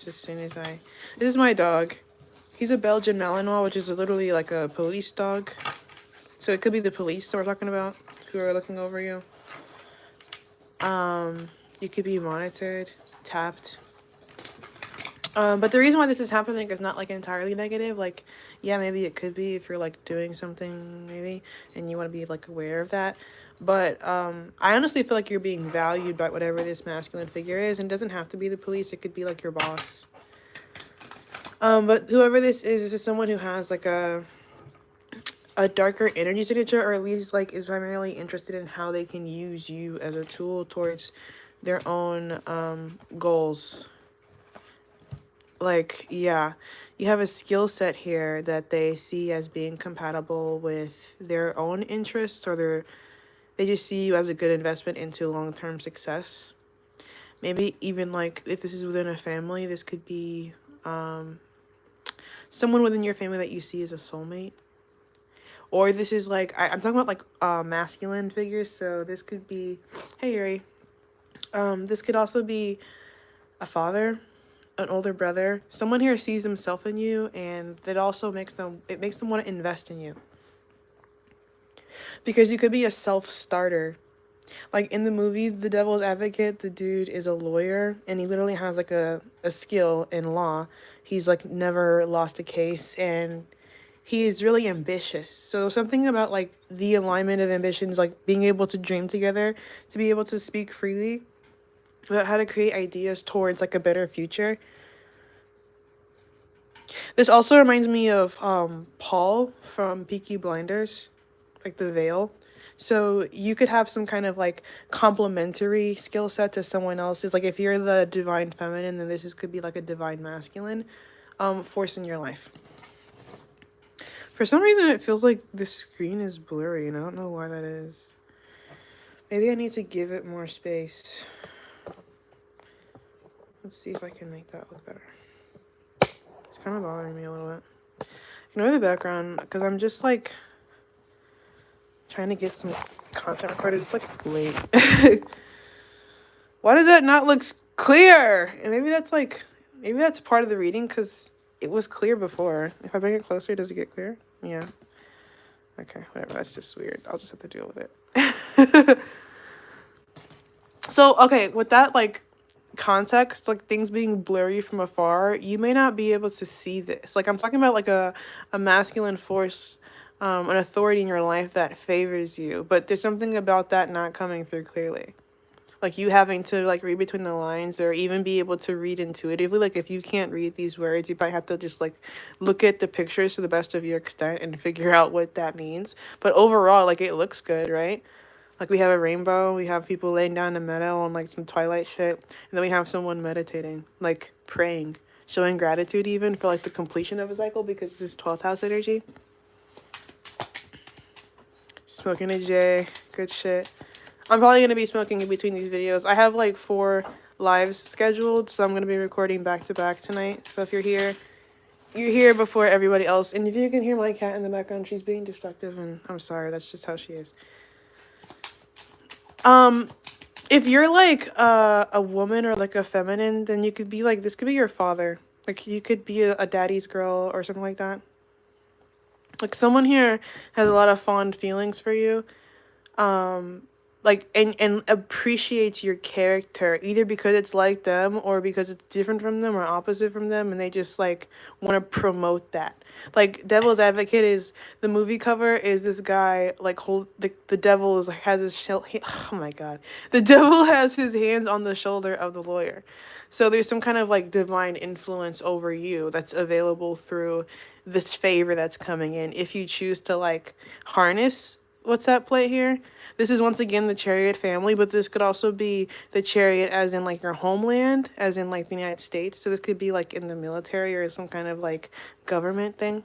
this as soon as I... This is my dog. He's a Belgian Malinois, which is literally like a police dog. So it could be the police that we're talking about, who are looking over you. You could be monitored, tapped. But the reason why this is happening is not like entirely negative. Like, yeah, maybe it could be if you're like doing something maybe and you want to be like aware of that. But I honestly feel like you're being valued by whatever this masculine figure is, and it doesn't have to be the police. It could be like your boss. But whoever this is someone who has like a darker energy signature, or at least like is primarily interested in how they can use you as a tool towards their own goals. Like, yeah, you have a skill set here that they see as being compatible with their own interests, or they just see you as a good investment into long-term success. Maybe even like if this is within a family, this could be someone within your family that you see as a soulmate. Or this is like, I'm talking about like masculine figures, so this could be, hey Yuri, this could also be a father, an older brother. Someone here sees themselves in you, and that also makes them want to invest in you. Because you could be a self-starter. Like in the movie The Devil's Advocate, the dude is a lawyer, and he literally has like a skill in law. He's like never lost a case, and he is really ambitious. So something about like the alignment of ambitions, like being able to dream together, to be able to speak freely about how to create ideas towards like a better future. This also reminds me of Paul from Peaky Blinders, like the veil. So you could have some kind of like complementary skill set to someone else's. Like if you're the divine feminine, then this could be like a divine masculine force in your life. For some reason, it feels like the screen is blurry, and I don't know why that is. Maybe I need to give it more space. Let's see if I can make that look better. It's kind of bothering me a little bit. Ignore the background, because I'm just like trying to get some content recorded. It's like late. Why does that not look clear? And maybe that's part of the reading, because it was clear before. If I bring it closer, does it get clear? Yeah. Okay, whatever. That's just weird. I'll just have to deal with it. So, okay, with that, like, context, like, things being blurry from afar, you may not be able to see this. Like, I'm talking about, like, a masculine force, an authority in your life that favors you. But there's something about that not coming through clearly. Like, you having to, like, read between the lines, or even be able to read intuitively. Like, if you can't read these words, you might have to just, like, look at the pictures to the best of your extent and figure out what that means. But overall, like, it looks good, right? Like, we have a rainbow, we have people laying down in meadow on, like, some Twilight shit. And then we have someone meditating, like, praying, showing gratitude even for, like, the completion of a cycle, because this is 12th house energy. Smoking a J, good shit. I'm probably going to be smoking in between these videos. I have like 4 lives scheduled, so I'm going to be recording back to back tonight. So if you're here before everybody else. And if you can hear my cat in the background, she's being destructive, and I'm sorry, that's just how she is. If you're like a woman or like a feminine, then you could be like, this could be your father. Like you could be a daddy's girl or something like that. Like someone here has a lot of fond feelings for you. Like, and appreciates your character, either because it's like them or because it's different from them or opposite from them, and they just, like, want to promote that. Like, Devil's Advocate is, the movie cover is this guy, like, the devil is, like, has his, oh my god. The devil has his hands on the shoulder of the lawyer. So there's some kind of, like, divine influence over you that's available through this favor that's coming in, if you choose to, like, harness what's at play here. This is once again the Chariot family, but this could also be the Chariot as in like your homeland, as in like the United States. So this could be like in the military or some kind of like government thing.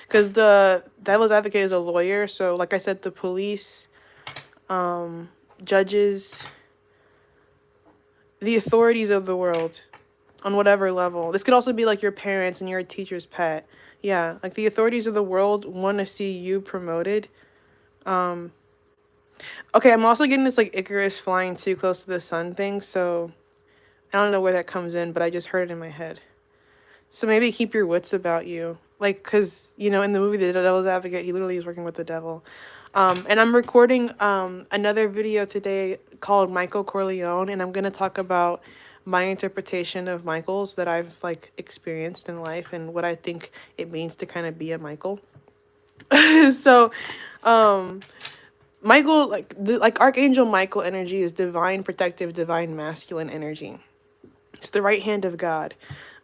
Because the Devil's Advocate is a lawyer, so like I said, the police, judges, the authorities of the world on whatever level. This could also be like your parents and you're a teacher's pet. Yeah, like the authorities of the world want to see you promoted. Okay, I'm also getting this like Icarus flying too close to the sun thing, so I don't know where that comes in, but I just heard it in my head. So maybe keep your wits about you. Like, because, you know, in the movie The Devil's Advocate, he literally is working with the devil. And I'm recording another video today called Michael Corleone, and I'm going to talk about my interpretation of Michaels that I've, like, experienced in life and what I think it means to kind of be a Michael. So, Michael, like Archangel Michael energy is divine, protective, divine, masculine energy. It's the right hand of God.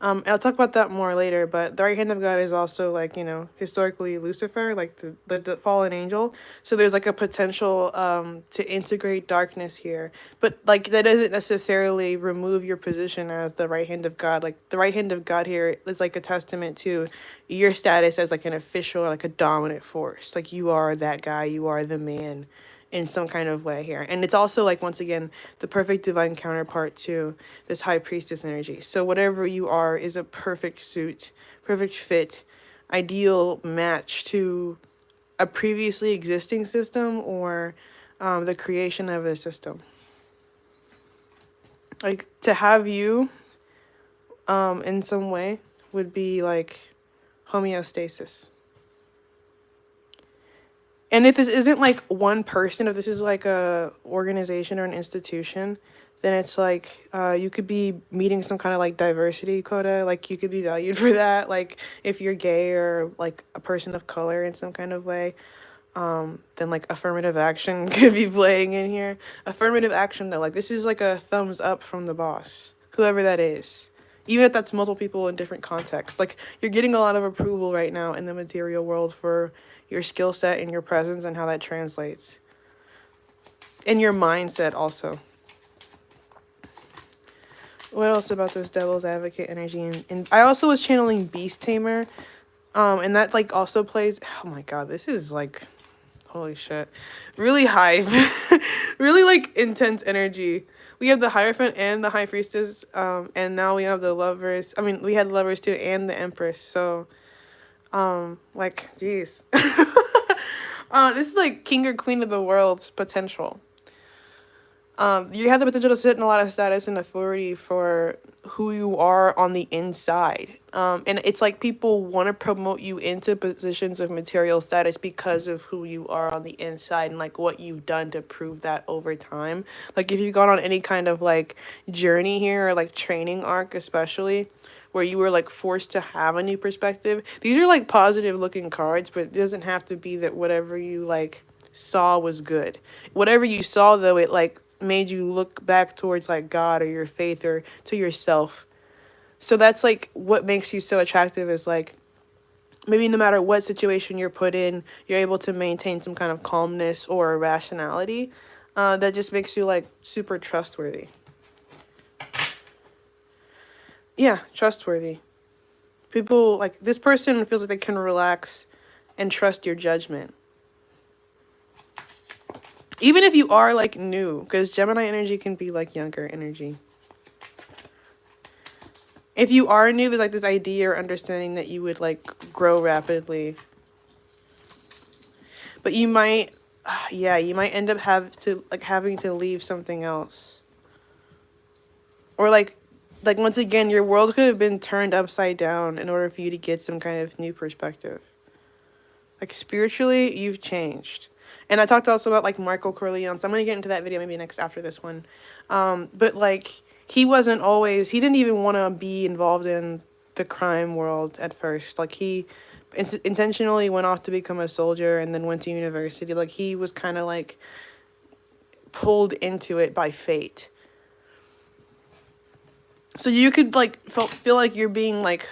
I'll talk about that more later, but the right hand of God is also, like, you know, historically Lucifer, like the fallen angel. So there's like a potential to integrate darkness here. But like that doesn't necessarily remove your position as the right hand of God. Like the right hand of God here is like a testament to your status as like an official or like a dominant force. Like you are that guy, you are the man in some kind of way here. And it's also like, once again, the perfect divine counterpart to this high priestess energy. So whatever you are is a perfect suit, perfect fit, ideal match to a previously existing system or the creation of a system. Like to have you in some way would be like homeostasis. And if this isn't like one person, if this is like a organization or an institution, then it's like you could be meeting some kind of like diversity quota. Like you could be valued for that. Like if you're gay or like a person of color in some kind of way, then like affirmative action could be playing in here. Affirmative action though, like this is like a thumbs up from the boss, whoever that is. Even if that's multiple people in different contexts. Like you're getting a lot of approval right now in the material world for your skill set and your presence and how that translates. And your mindset also. What else about this devil's advocate energy? And I also was channeling beast tamer. And that like also plays, oh my god, this is like, holy shit. Really high, really like intense energy. We have the Hierophant and the High Priestess, and now we have the Lovers. I mean, we had Lovers too, and the Empress. So, like, geez. This is like king or queen of the world's potential. You have the potential to sit in a lot of status and authority for who you are on the inside. And it's like people want to promote you into positions of material status because of who you are on the inside and like what you've done to prove that over time. Like if you've gone on any kind of like journey here or like training arc, especially where you were like forced to have a new perspective. These are like positive looking cards, but it doesn't have to be that whatever you like saw was good. Whatever you saw though, it like made you look back towards like God or your faith or to yourself. So that's like what makes you so attractive is like maybe no matter what situation you're put in, you're able to maintain some kind of calmness or rationality that just makes you like super trustworthy. Yeah, trustworthy. People like this person feels like they can relax and trust your judgment. Even if you are like new, because Gemini energy can be like younger energy. If you are new, there's like this idea or understanding that you would like grow rapidly. But you might, yeah, you might end up having to leave something else. Or like once again, your world could have been turned upside down in order for you to get some kind of new perspective. Like spiritually, you've changed. And I talked also about like Michael Corleone, so I'm going to get into that video maybe next after this one. But like he didn't even want to be involved in the crime world at first. Like he intentionally went off to become a soldier and then went to university. Like he was kind of like pulled into it by fate. So you could like feel like you're being like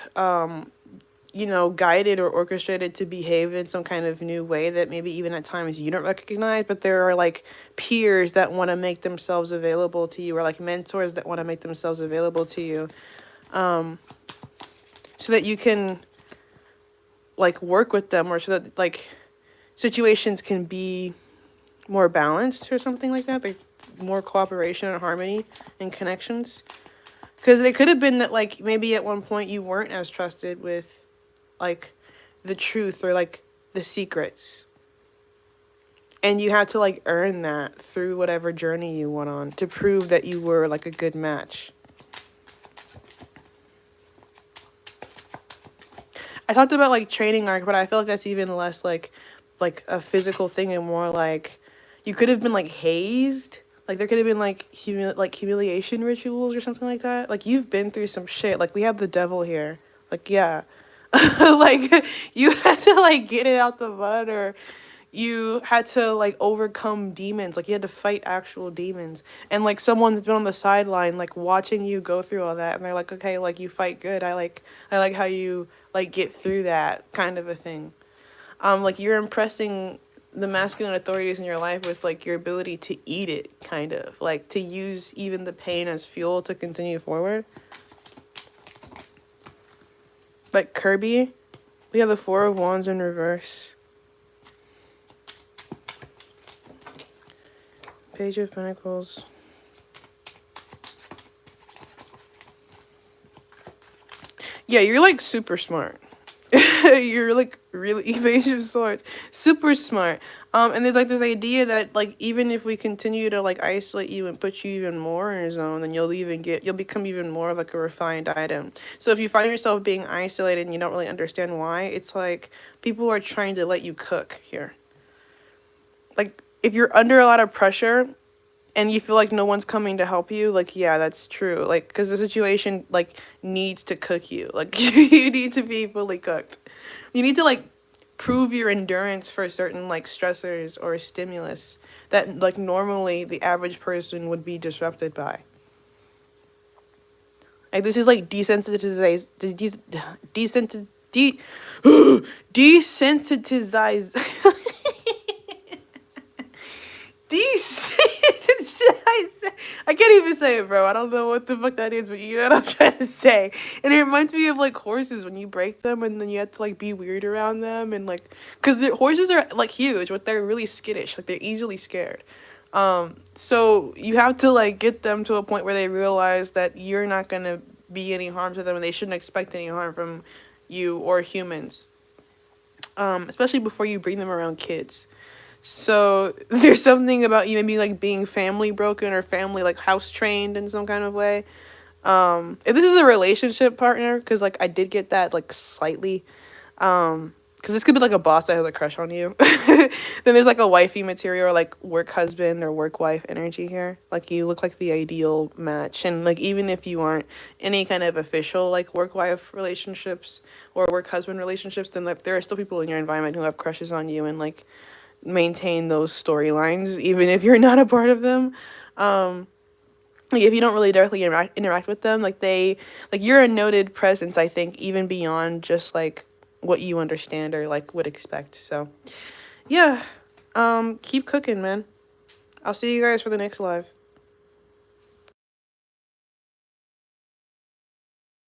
you know, guided or orchestrated to behave in some kind of new way that maybe even at times you don't recognize, but there are like peers that want to make themselves available to you or like mentors that want to make themselves available to you so that you can like work with them or so that like situations can be more balanced or something like that, like more cooperation and harmony and connections. Because it could have been that like maybe at one point you weren't as trusted with like the truth or like the secrets, and you had to like earn that through whatever journey you went on to prove that you were like a good match. I talked about like training arc, but I feel like that's even less like a physical thing and more like you could have been like hazed. Like there could have been like humiliation rituals or something like that. Like you've been through some shit. Like we have the devil here. Like yeah. Like you had to like get it out the mud, or you had to like overcome demons. Like you had to fight actual demons. And like someone's been on the sideline like watching you go through all that, and they're like, okay, like you fight good. I like how you like get through that kind of a thing. Like you're impressing the masculine authorities in your life with like your ability to eat it, kind of like to use even the pain as fuel to continue forward. Like Kirby, we have the Four of Wands in reverse. Page of Pentacles. Yeah, you're like super smart. You're like really evasive swords, super smart. And there's like this idea that like even if we continue to like isolate you and put you even more in a zone, then you'll become even more like a refined item. So if you find yourself being isolated and you don't really understand why, it's like people are trying to let you cook here. Like if you're under a lot of pressure and you feel like no one's coming to help you, like yeah, that's true. Like because the situation like needs to cook you. Like you need to be fully cooked. You need to like prove your endurance for certain like stressors or stimulus that like normally the average person would be disrupted by. Like this is like desensitize desensitize desensitize. I can't even say it, bro. I don't know what the fuck that is, but you know what I'm trying to say. And it reminds me of like horses when you break them and then you have to like be weird around them and like, cause the horses are like huge, but they're really skittish. Like they're easily scared. So you have to like get them to a point where they realize that you're not gonna be any harm to them and they shouldn't expect any harm from you or humans. Especially before you bring them around kids. So there's something about you maybe like being family broken or family like house trained in some kind of way. If this is a relationship partner, because like I did get that like slightly, because this could be like a boss that has a crush on you. Then there's like a wifey material or like work husband or work wife energy here. Like you look like the ideal match, and like even if you aren't any kind of official like work wife relationships or work husband relationships, then like there are still people in your environment who have crushes on you and like maintain those storylines even if you're not a part of them. Like if you don't really directly interact with them, like you're a noted presence, I think, even beyond just like what you understand or like would expect. So yeah, keep cooking, man. I'll see you guys for the next live.